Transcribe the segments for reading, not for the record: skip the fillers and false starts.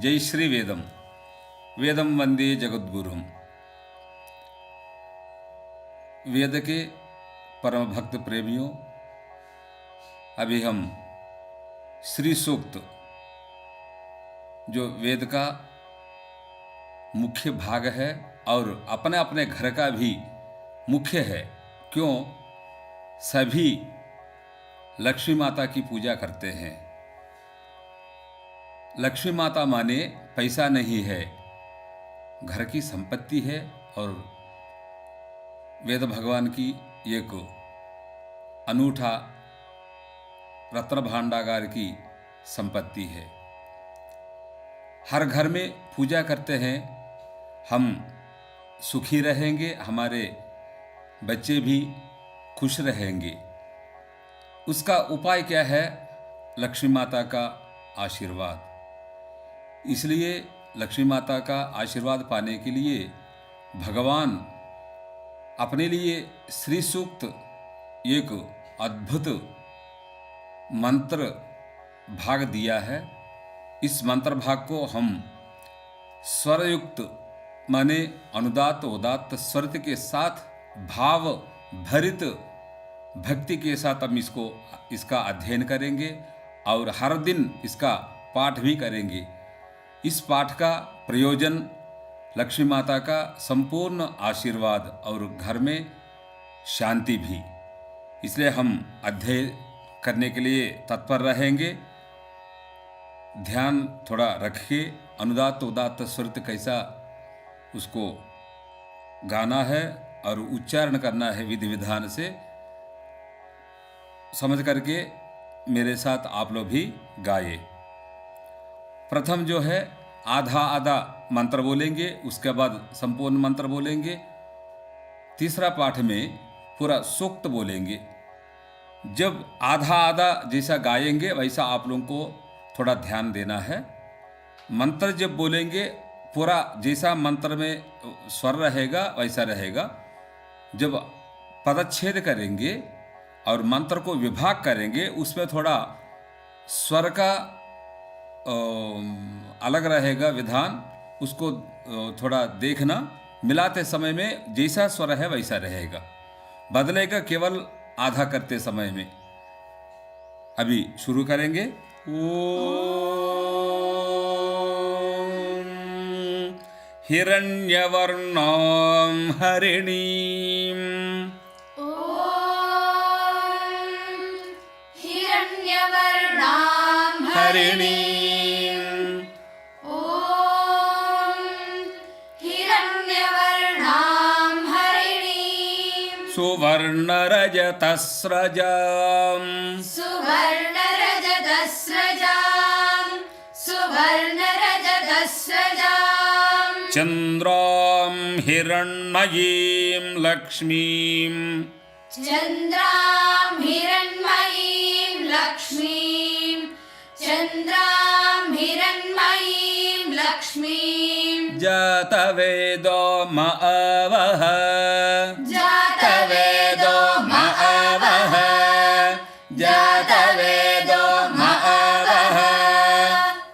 जय श्री वेदम वेदम वंदे जगद्गुरुम। वेद के परम भक्त प्रेमियों, अभी हम श्री सूक्त जो वेद का मुख्य भाग है और अपने अपने घर का भी मुख्य है, क्यों सभी लक्ष्मी माता की पूजा करते हैं। लक्ष्मी माता माने पैसा नहीं है, घर की संपत्ति है और वेद भगवान की एक अनूठा रत्न भांडागार की संपत्ति है। हर घर में पूजा करते हैं, हम सुखी रहेंगे, हमारे बच्चे भी खुश रहेंगे। उसका उपाय क्या है? लक्ष्मी माता का आशीर्वाद। इसलिए लक्ष्मी माता का आशीर्वाद पाने के लिए भगवान अपने लिए श्री सूक्त एक अद्भुत मंत्र भाग दिया है। इस मंत्र भाग को हम स्वरयुक्त माने अनुदात उदात्त स्वर के साथ भाव भरित भक्ति के साथ हम इसका अध्ययन करेंगे और हर दिन इसका पाठ भी करेंगे। इस पाठ का प्रयोजन लक्ष्मी माता का संपूर्ण आशीर्वाद और घर में शांति भी। इसलिए हम अध्ययन करने के लिए तत्पर रहेंगे। ध्यान थोड़ा रखिए, अनुदात उदात्त स्वर कैसा उसको गाना है और उच्चारण करना है विधि विधान से समझ करके मेरे साथ आप लोग भी गाए। प्रथम जो है आधा आधा मंत्र बोलेंगे, उसके बाद संपूर्ण मंत्र बोलेंगे। तीसरा पाठ में पूरा सूक्त बोलेंगे। जब आधा आधा जैसा गाएंगे वैसा आप लोगों को थोड़ा ध्यान देना है। मंत्र जब बोलेंगे पूरा जैसा मंत्र में स्वर रहेगा वैसा रहेगा। जब पदच्छेद करेंगे और मंत्र को विभाग करेंगे उसमें थोड़ा स्वर का अलग रहेगा विधान, उसको थोड़ा देखना। मिलाते समय में जैसा स्वर है वैसा रहेगा, बदलेगा केवल आधा करते समय में। अभी शुरू करेंगे। ओम हिरण्यवर्णां हरिणीं हरिणीं सुवर्णरजतस्रजां चन्द्रां हिरण्मयीं लक्ष्मीं जातवेदो मअवह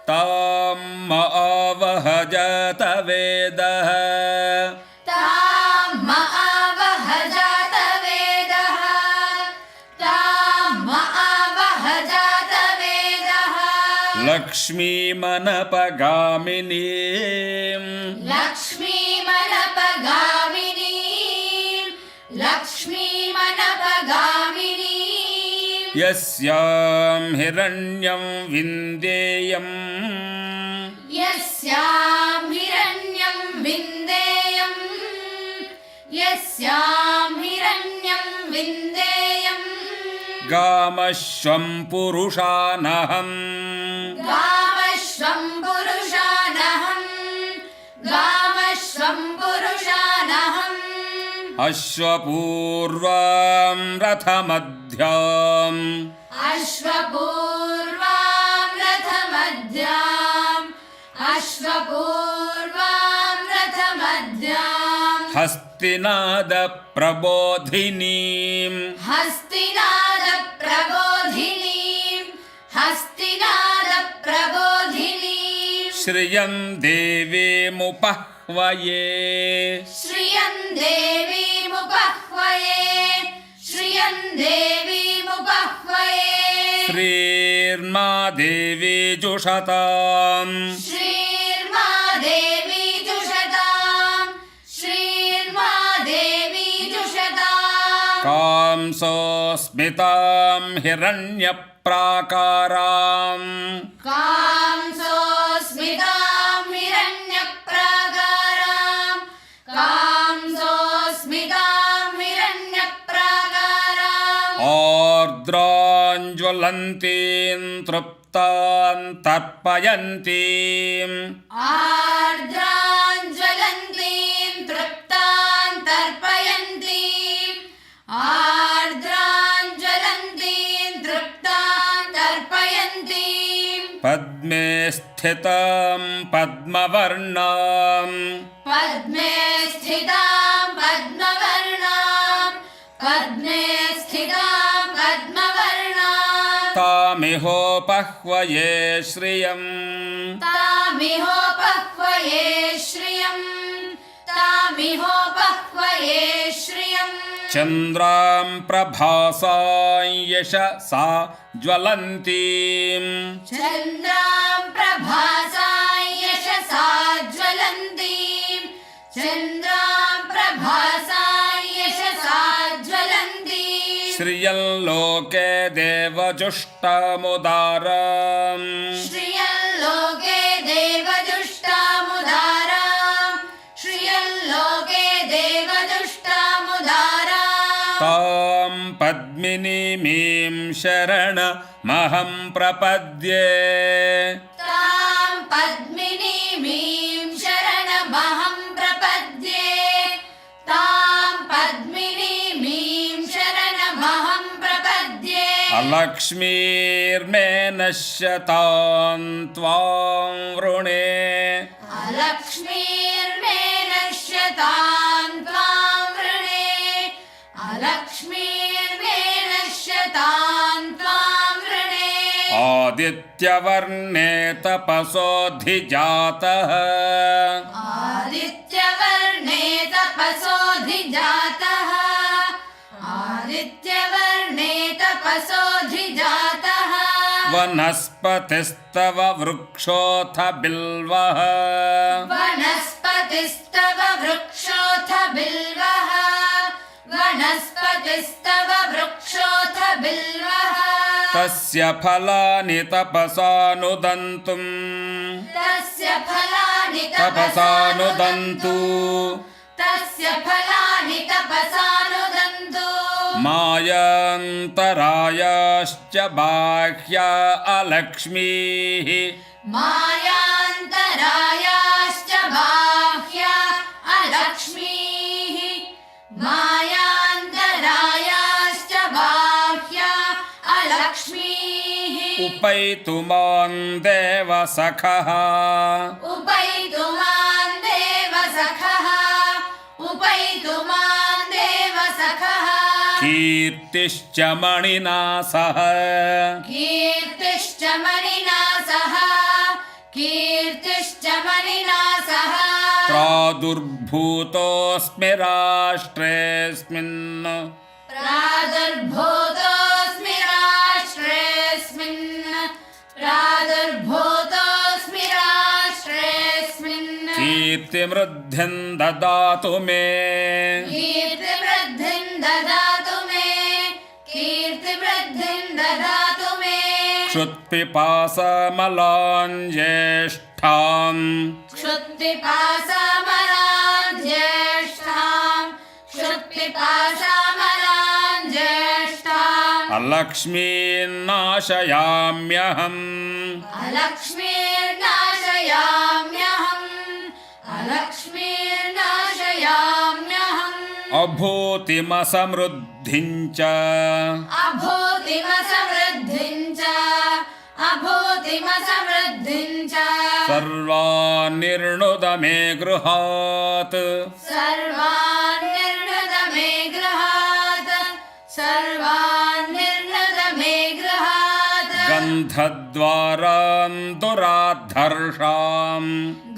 तां मअवह जातवेदः लक्ष्मीमनपगामिनीं यस्यां हिरण्यं विन्देयम् गामश्वं पुरुषानहम् अश्वपूर्वां रथमध्याम् हस्तिनाद प्रबोधिनीं श्रियं देवीमुपह्वये श्रियं देवीमुपह्वये श्रियं देवीमुपह्वये श्रीर्मा देवी जुषताम् श्रीर्मा देवी जुषताम् श्रीर्मा देवी जुषताम् कांसोऽस्मितां हिरण्यप्राकाराम् कांसोऽस्मितां हिरण्यप्राकाराम् कांसोऽस्मितां हिरण्यप्राकाराम् आर्द्राञ्ज्वलन्तीं तृप्तां तर्पयन्तीम् आर्द्राञ्ज्वलन्तीं तृप्तां तर्पयन्तीम् आर्द्राञ्ज्वलन्तीं तृप्तां तर्पयन्तीम् पद्मे स्थितां पद्मवर्णाम् पद्मे स्थितां पद्मवर्णाम् पद्मे स्थितां पद्मवर्णाम् तामिहोपह्वये श्रियम् तामिहोपह्वये श्रियम् तामिहोपह्वये श्रियम् चन्द्रां प्रभासां यशसा ज्वलन्तीम् चन्द्रां प्रभासां यशसा ज्वलन्तीम् चन्द्रां प्रभासां यशसा ज्वलन्तीम् श्रियल्लोके देवजुष्टमुदारम् श्रियल्लोके देवजुष्टामुदाराम् श्रियल्लोके देवजुष्टामुदाराम् तां पद्मिनीमीं शरणमहं प्रपद्ये तां पद्मिनीमीं शरणमहं प्रपद्ये तां पद्मिनीमीं शरणमहं प्रपद्ये अलक्ष्मीर्मे नश्यतां त्वां वृणे अलक्ष्मीर्मे नश्यतां त्वां वृणे अलक्ष्मीर्मे नश्यतां त्वां वृणे आदित्यवर्णे तपसोऽधिजातः आदित्यवर्णे तपसोऽधिजातः आदित्यवर्णे तपसोऽधिजातः वनस्पतिस्तव वृक्षोऽथ बिल्वः वनस्पतिस्तव वृक्षोऽथ बिल्वः वनस्पतिस्तव वृक्षोऽथ बिल्वः तस्य फलानि तपसानुदन्तुम् तस्य फलानि तपसानुदन्तु तस्य फलानि तपसानुदन्तु मायान्तरायाश्च बाह्या अलक्ष्मीः मायान्तरायाश्च बाह्या अलक्ष्मीः मायान्तरायाश्च बाह्या अलक्ष्मीः उपैतुमान् देवसखः उपैतुमान् देवसखः उपैतुमान् देवसखः कीर्तिश्च मणिना सह कीर्तिश्च मणिना सह कीर्तिश्च मणिना सह प्रादुर्भूतोऽस्मि राष्ट्रेऽस्मिन् प्रादुर्भूतोऽस्मि राष्ट्रेऽस्मिन् प्रादुर्भूतोऽस्मि राष्ट्रेऽस्मिन् कीर्तिमृद्धिं ददातु मे कीर्तिवृद्धिं ददातु मे कीर्तिवृद्धिं ददातु मे क्षुत्पिपासमलान् ज्येष्ठाम् क्षुत्पिपासामलान् ज्येष्ठाम् क्षुत्पिपासामलान् ज्येष्ठाम् अलक्ष्मीन्नाशयाम्यहम् अलक्ष्मीर्नाशयाम्यहम् अलक्ष्मीर्नाशयाम्यहम् अभूतिमसमृद्धिं च अभूतिमसमृद्धिं च अभूतिमसमृद्धिं च सर्वान् निर्णुद मे गृहात् सर्वान् निर्णुद मे गृहात् सर्वान् निर्णुद मे गृहात् गन्धद्वारान्दुराधर्षाम्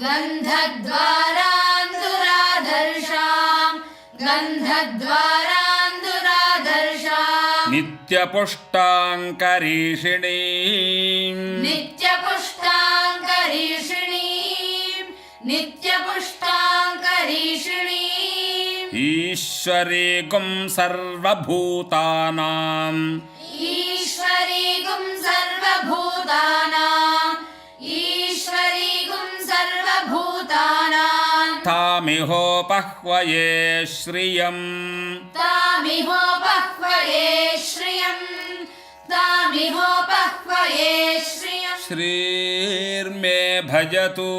गन्धद्वारान्दुराधर्षाम् गन्धद्वारान्दुराधर्षाम् नित्यपुष्टाङ्करीषिणीम् नित्यपुष्टाङ्करीषिणीम् नित्यपुष्टाङ्करीषिणीम् ईश्वरीगुं सर्वभूतानाम् ईश्वरीगुं सर्वभूतानाम् ईश्वरीगुं सर्वभूतानाम् तामिहोपह्वये श्रियम् तामिहोपह्वये श्रियम् तामिहोपह्वये श्रियम् श्रीर्मे भजतु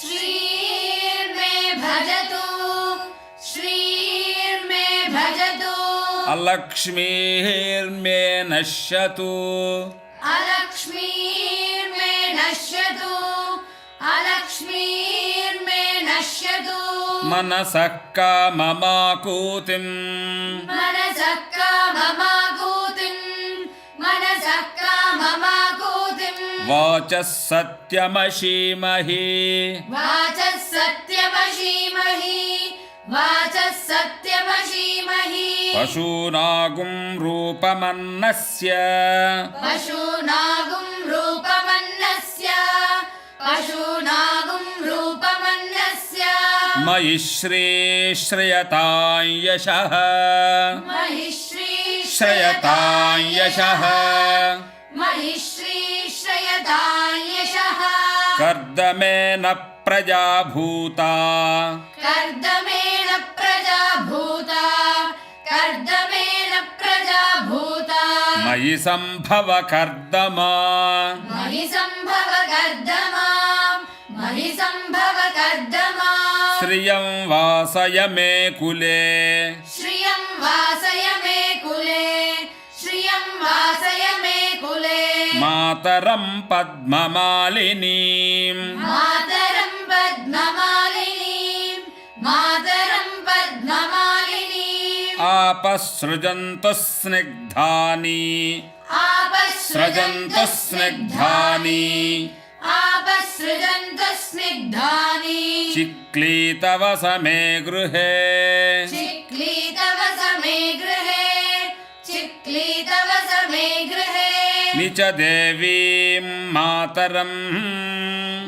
श्रीर्मे भजतु श्रीर्मे भजतु अलक्ष्मीर्मे नश्यतु अलक्ष्मीर्मे नश्यतु अलक्ष्मीर्मे नश्यतु मनसः काममाकूतिम् मनसः काममाकूतिम् मनसः काममाकूतिम् वाचः सत्यमशीमहि वाचः सत्यमशीमहि वाचः सत्यमशीमहि पशूनागुं रूपमन्नस्य पशूनागुं रूपमन्नस्य पशूनागुं रूपमन्नस्य मयि श्रीश्रयतां यशः महि श्रयतां यशः महि श्रीश्रयतां यशः कर्दमेन प्रजा भूता कर्दमेन प्रजा भूता कर्दमेन प्रजा भूता मयि सम्भव कर्दमा महि सम्भव कर्दमा महि सम्भव कर्दमा श्रियं वासय मे कुले श्रियं वासय मे कुले श्रियं वासय मे कुले मातरं पद्ममालिनीं मातरं पद्ममालिनीं मातरं पद्ममालिनीं आपसृजन्तु स्निग्धानि सृजन्तु स्निग्धानि आपसृजन्तु स्निग्धानि चिक्लीतवस मे गृहे चिक्लीतवस मे गृहे चिक्लीतवस मे गृहे निच देवीं मातरं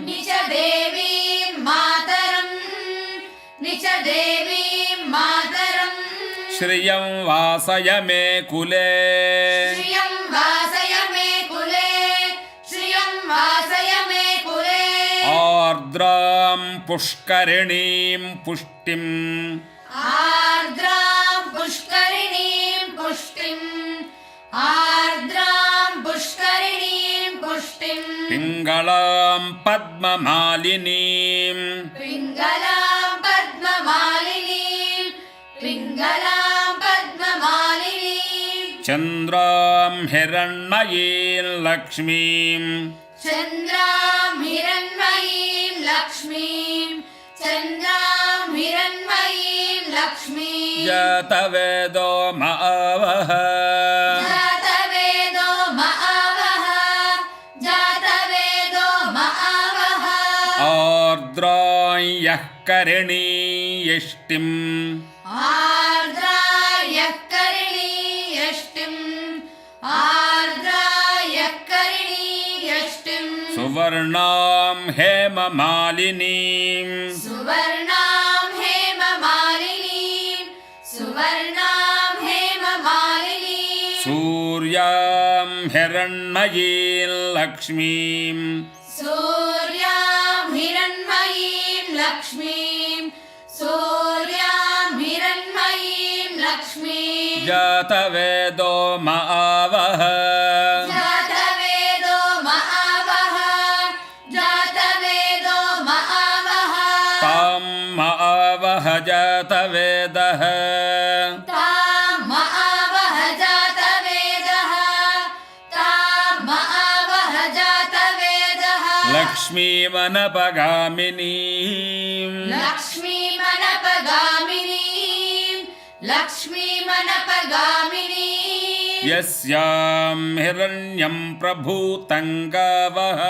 निच देवीं मातरं निच देवीं मातरं श्रियं वासय मे कुले श्रियं वासय मे कुले श्रियं वासय मे कुले आर्द्रां पुष्करिणीं पुष्टिम् आर्द्रां पुष्करिणीं पुष्टिम् आर्द्रां पुष्करिणीं पुष्टिम् पिङ्गलां पद्ममालिनीं पिङ्गलां पद्ममालिनीं पिङ्गलां पद्ममालिनीं चन्द्रां हिरण्मयीं लक्ष्मीं चन्द्रां हिरण्मयीं लक्ष्मीं चन्द्रां हिरण्मयीं लक्ष्मीं जातवेदो मावः जातवेदो महावः जातवेदो महावः आर्द्रां यः करिणी यष्टिम् आर्द्रायः करिणी यष्टिम् आर्द्रायः करिणी यष्टिम् सुवर्णां हेममालिनीं सुवर्णां हेममालिनीं सुवर्णां हेममालिनीं सूर्यां हिरण्मयीं लक्ष्मीं सूर्यां हिरण्मयीं लक्ष्मीं सूर्यां हिरण्मयीं लक्ष्मीं जातवेदो मावः जातवेदो महावः जातवेदो महावः तां मावः जातवेदः तां महावः जातवेदः तां महावः जातवेदः लक्ष्मीमनपगामिनीं लक्ष्मीमनपगामिनीं लक्ष्मीमनपगामिनी यस्यां हिरण्यं प्रभूतं गावः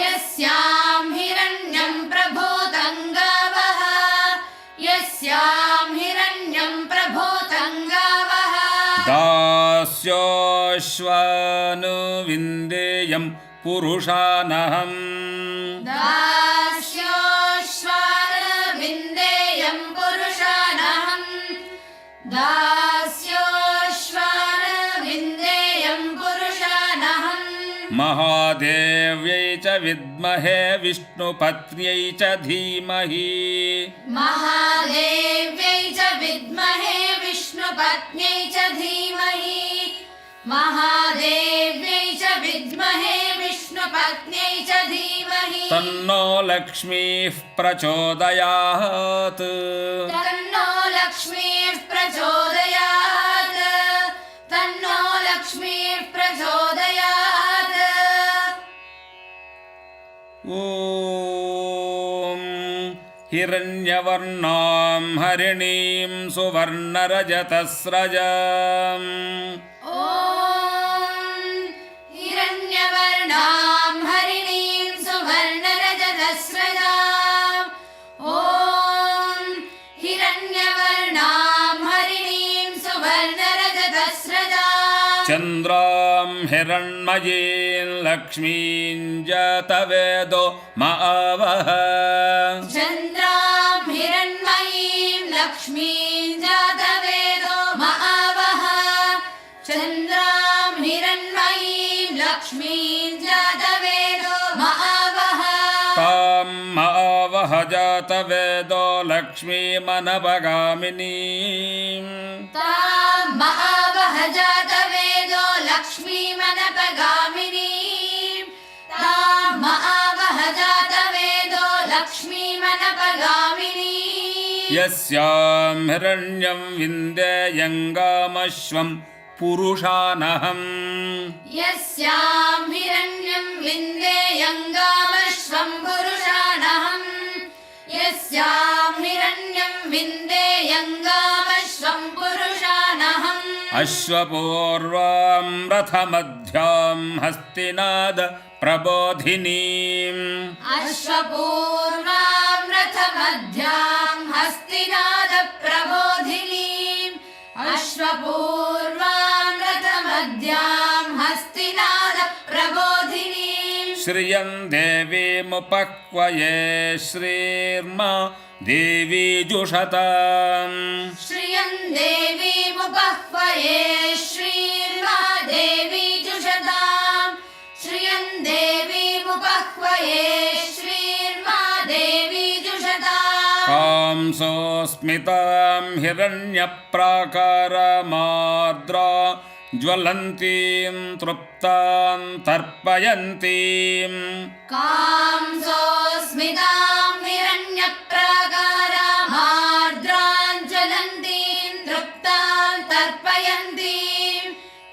यस्यां हिरण्यं प्रभूतं गावः यस्यां हिरण्यं प्रभूतं गावः दास्योश्वानुविन्देयं पुरुषानहम् दास्योश्वानविन्देयं पुरुषानहम् दास्योश्वानविन्देयं पुरुषानहम् महादेव्यै च विद्महे विष्णुपत्न्यै च धीमहि महादेव्यै च विद्महे विष्णुपत्न्यै च धीमहि महादेव्यै च विद्महे विष्णुपत्न्यै च धीमहि तन्नो लक्ष्मीः प्रचोदयात् तन्नो लक्ष्मीः प्रचोदयात् तन्नो लक्ष्मीः प्रचोदयात् ॐ हिरण्यवर्णां हरिणीं सुवर्णरजतस्रजाम् ॐ हिरण्यवर्णां हरिणीं सुवर्णरजतस्रजाम् ॐ हिरण्यवर्णां हरिणीं सुवर्णरजतस्रजाम् चन्द्रां हिरण्मयीं लक्ष्मीं जातवेदो महावः चन्द्रां हिरण्मयीं लक्ष्मीं जातवेदो महावः चन्द्रां हिरण्मयीं लक्ष्मीं जातवेदो महावः तां महावः जातवेदो लक्ष्मीमनपगामिनीम् तां महावः जातवेदो लक्ष्मीमनपगामिनीं तां महावः जातवेदो लक्ष्मीमनपगामिनीं यस्यां हिरण्यं विन्देयङ्गामश्वं पुरुषानहम् यस्यां हिरण्यं विन्देयङ्गामश्वं पुरुषानहम् यस्यां हिरण्यं विन्देयङ्गामश्वं पुरुषानहम् अश्वपूर्वां रथमध्यां हस्तिनाद प्रबोधिनीम् अश्वपूर्वां रथमध्यां हस्तिनादप्रबोधिनीम् अश्वपूर्वां रथमध्यां हस्तिनादप्रबोधिनीम् श्रियं देवीमुपक्वये श्रीर्मा देवी जुषताम् श्रियं देवीमुपह्वये श्रीर्मा देवी जुषताम् श्रियं देवीमुपह्वये श्रीर्मा देवी जुषताम् कांसोऽस्मितां हिरण्यप्राकारमार्द्रा ज्वलन्तीं तृप्तां तर्पयन्तीम् कांसोऽस्मितां हिरण्यप्राकारामार्द्रां ज्वलन्तीं तृप्तां तर्पयन्तीं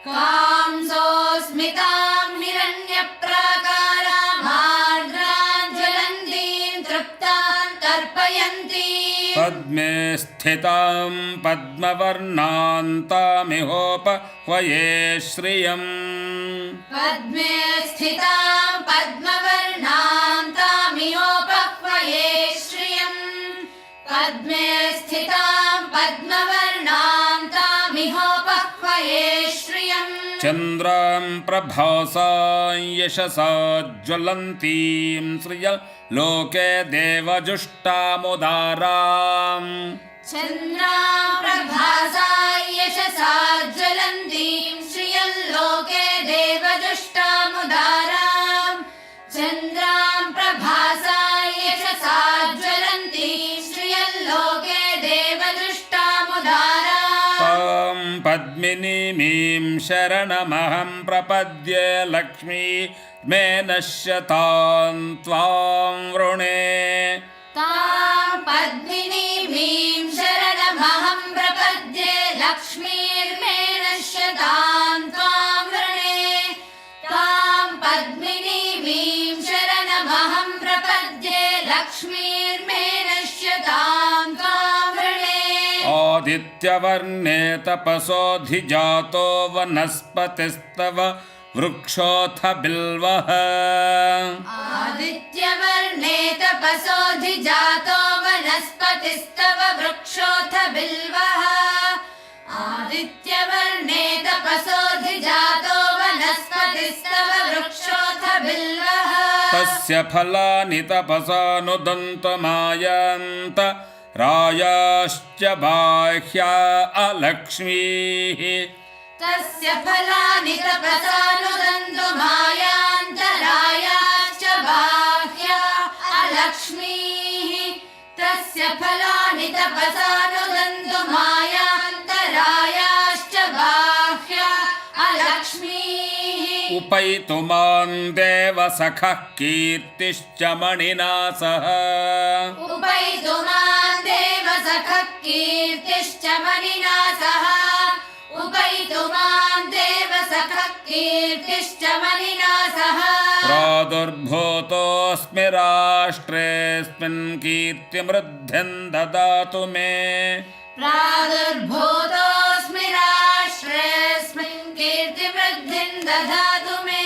कांसोऽस्मितां हिरण्यप्राकारामार्द्रां ज्वलन्तीं तृप्तां तर्पयन्तीं पद्मे स्थितां पद्मवर्णान्तामिहोपह्वये श्रियम् पद्मे स्थितां पद्मवर्णां तामिहोपह्वये श्रियम् पद्मे स्थितां पद्मवर्णां तामिहोपह्वये श्रियम् चन्द्रां प्रभासां यशसा ज्वलन्तीं श्रिय लोके देवजुष्टामुदाराम् चन्द्रां प्रभासा यशसा ज्वलन्तीं श्रियल्लोके देवजुष्टामुदाराम् चन्द्रां प्रभासा यशसा ज्वलन्तीं श्रियल्लोके देवजुष्टामुदाराम् तां पद्मिनीमीं शरणमहं प्रपद्ये लक्ष्मी मे नश्यतां त्वां वृणे तां पद्मिनीं शरणमहं प्रपद्ये लक्ष्मीर्मे नश्यतां त्वां वृणे तां पद्मिनीं शरणमहं प्रपद्ये लक्ष्मीर्मे नश्यतां त्वां वृणे आदित्यवर्णे तपसोऽधिजातो वनस्पतिस्तव वृक्षोऽथ बिल्वः आदित्यवर्णे तपसोऽधिजातो वनस्पतिस्तव वृक्षोऽथ बिल्वः आदित्यवर्णे तपसोऽधिजातो वनस्पतिस्तव वृक्षोऽथ बिल्वः तस्य फलानि तपसानुदन्तमायान्त रायाश्च बाह्या अलक्ष्मीः तस्य फलानि तपसानुदन्तुमायान्तरायाश्च बाह्या अलक्ष्मीः तस्य फलानि तपसानुदन्तुमायान्तरायाश्च बाह्या अलक्ष्मीः उपैतुमान् देवसखः कीर्तिश्च मणिना सह उपैतुमान् देवसखः कीर्तिश्च मणिना सह उपैतुमान् देवसखः कीर्तिश्च मणिना सह प्रादुर्भूतोऽस्मि राष्ट्रेऽस्मिन् कीर्तिमृद्धिं ददातु मे प्रादुर्भूतोऽस्मि राष्ट्रेऽस्मिन् कीर्तिवृद्धिं ददातु मे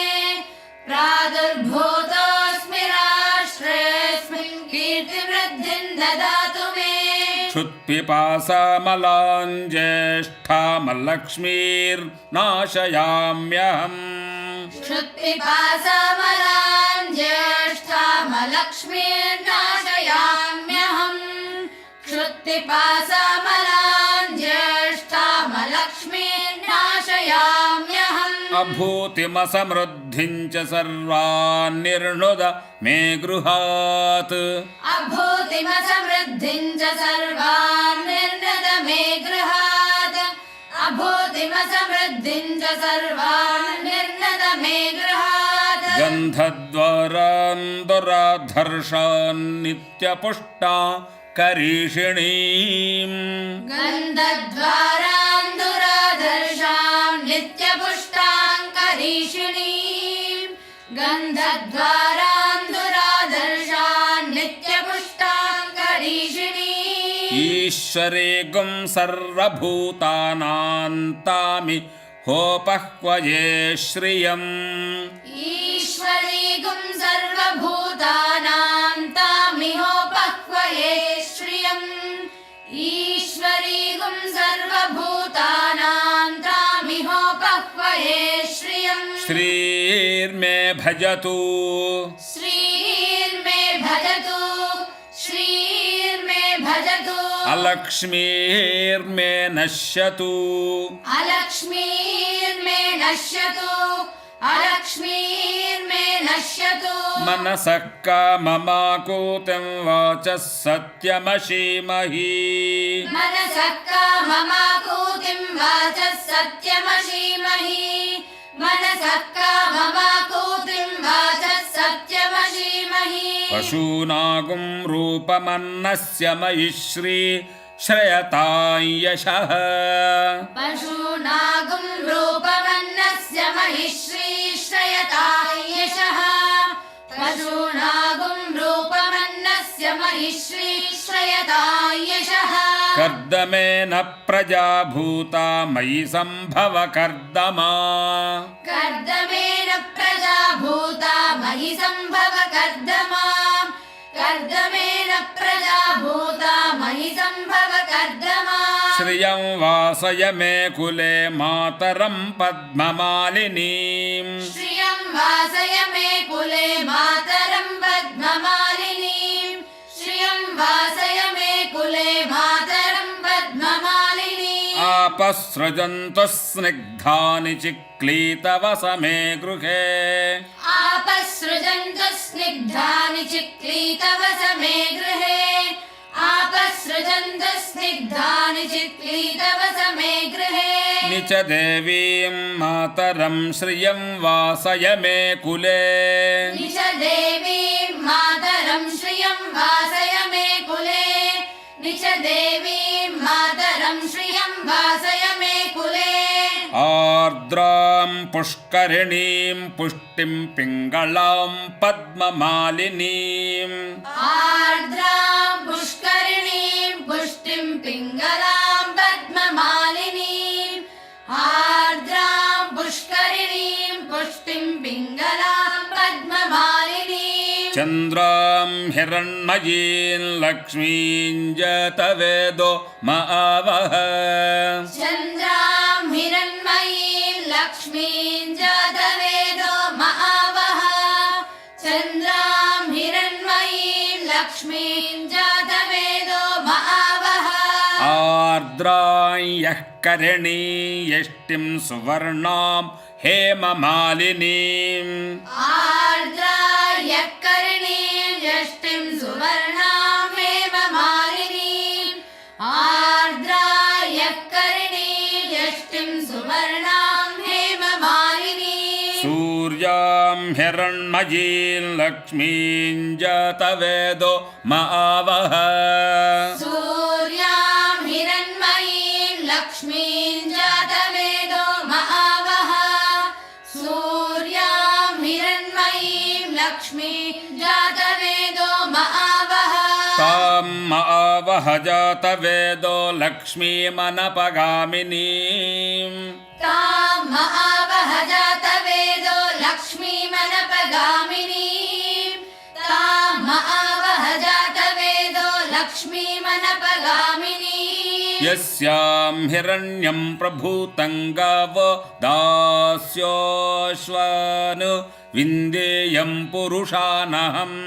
प्रादुर्भूतोऽस्मि राष्ट्रेऽस्मिन् कीर्तिवृद्धिं ददातु मे क्षुत्पिपासामलां ज्येष्ठामलक्ष्मीर्नाशयाम्यहम् क्षुत्पिपासामलां ज्येष्ठामलक्ष्मीर्नाशयाम्यहम् क्षुत्पिपासामलां ज्येष्ठामलक्ष्मीर्नाशयाम्यहम् अभूतिमसमृद्धिं च सर्वान् निर्णुद मे गृहात् अभूतिमसमृद्धिं च सर्वान् निर्णद मे गृहात् अभूतिमसमृद्धिं च सर्वान् निर्णद मे गृहात् गन्धद्वारान् दुराधर्षान् नित्यपुष्टा करीषिणीम् गन्धद्वारान् दुराधर्षां नित्यपुष्टां करीषिणीम् गन्धद्वारान् दुराधर्षान् नित्यपुष्टां करीषिणीम् ईश्वरे गुं सर्वभूतानां तामि होपह्वये श्रियम् ईश्वरी गुं सर्वभूतानां तामिहोपह्वये श्रियम् ईश्वरी गुं सर्वभूतानां तामिहोपह्वये श्रियम् श्रीर्मे भजतु श्रीर्मे भजतु श्रीर्मे भजतु अलक्ष्मीर्मे नश्यतु अलक्ष्मीर्मे नश्यतु अलक्ष्मीर्मे नश्यतु मनसः काममाकूतिं वाचः सत्यमशीमहि मनसः काममाकूतिं वाचः सत्यमशीमहि मनसः काममाकूतिं वाचः सत्यमशीमहि पशूनागुं रूपमन्नस्य मयि श्री श्रयतां यशः पशूनागुं रूपमन्नस्य महिश्री श्रयतां यशः पशूनागुं रूपमन्नस्य महिश्री श्रयतां यशः कर्दमेन प्रजा भूता मयि सम्भव कर्दमा कर्दमेन प्रजा भूता मयि सम्भव कर्दमा कर्दमेन प्रजा भूता मयि सम्भव कर्दमा श्रियं वासय मे कुले मातरं पद्ममालिनीम् श्रियं वासय मे कुले मातरं पद्ममालिनीम् श्रियं वासय मे कुले मातरं पद्ममालिनीम् आपसृजन्तु स्निग्धानि चिक्लीतवसमे गृहे आपसृजन्तु स्निग्धानि चिक्लीतवसमे गृहे आपसृजन्तु स्निग्धानि चिक्लीतवसमे गृहे निच देवीं मातरं श्रियं वासय मे कुले निच देवीं मातरं श्रियं वासय मे कुले निच देवीं मातरं श्रियं वासय मे कुले आर्द्रां पुष्करिणीं पुष्टिं पिङ्गलां पद्ममालिनीम् आर्द्रां पुष्करिणीं पुष्टिं पिङ्गलां चन्द्रां हिरण्मयीं लक्ष्मीं जतवेदो महावः चन्द्रां हिरण्मयीं लक्ष्मीं जातवेदो महावः चन्द्रां हिरण्मयीं लक्ष्मीं जातवेदो महावः आर्द्रां यः करिणीं यष्टिं सुवर्णां हेममालिनीम् आर्द्राय कर्णीं यष्टिं सुवर्णां हेममालिनीम् आर्द्राय कर्णीं यष्टिं सुवर्णां हेममालिनीम् सूर्यां हिरण्मयीं लक्ष्मीं जातवेदो महावः सूर्यां हिरण्मयीं लक्ष्मीं जातवेदो महावः सूर्यां हिरण्मयीं लक्ष्मीं जातवेदो महावः तां महावः जातवेदो लक्ष्मीमनपगामिनीम् तां महावः जातवेदो लक्ष्मीमनपगामिनीम् तां महावः जातवेदो लक्ष्मीमनपगामिनीम् यस्यां हिरण्यं प्रभूतं गावो दास्योश्वान् विन्देयं पुरुषानहम्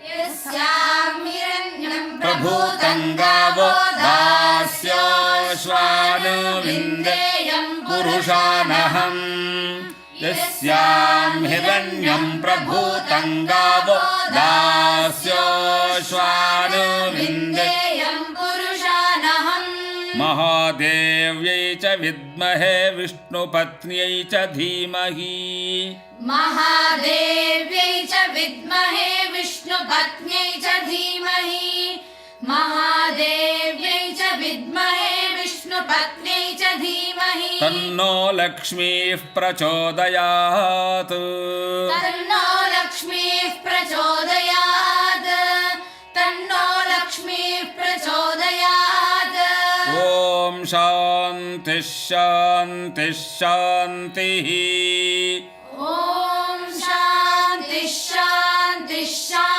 यस्यां हिरण्यं प्रभूतं गावो दास्योश्वान् विन्देयं पुरुषानहम् यस्यां हिरण्यं प्रभूतं गावो दास्योश्वान् विन्देयं पुरुषानहम् महादेव्यै च विद्महे विष्णुपत्न्यै च धीमहि महादेव्यै च विद्महे विष्णुपत्न्यै च धीमहि महादेव्यै च विद्महे विष्णुपत्न्यै च धीमहि तन्नो लक्ष्मीः प्रचोदयात् तन्नो लक्ष्मीः प्रचोदयात् तन्नो लक्ष्मीः प्रचोदयात् ॐ शान्तिः शान्तिः शान्तिः ॐ शान्तिः शान्तिः शान्तिः